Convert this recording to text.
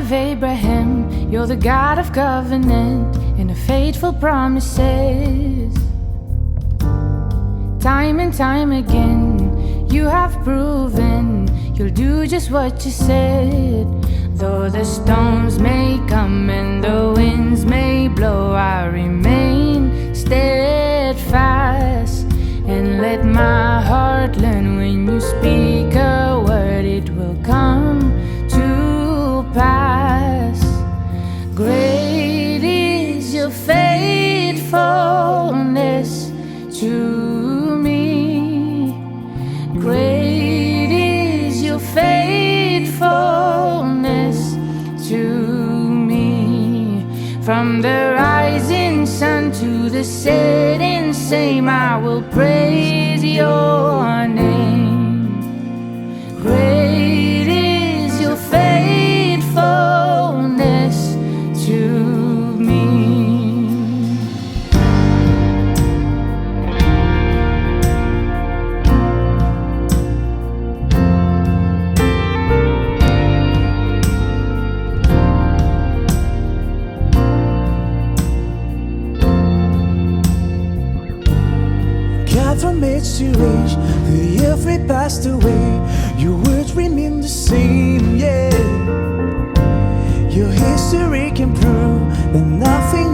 of Abraham, you're the God of covenant and of faithful promises. Time and time again, you have proven you'll do just what you said. Though the storms may come and the winds may blow, I remain steadfast and let my heart learn when you speak a word, it will come to pass. Great is your faithfulness to me. Great is your faithfulness to me. From the rising sun to the setting same, I will praise your name. Great is your faithfulness to me. From age to age, the years we passed away, your words remain the same, yeah. Your history can prove that nothing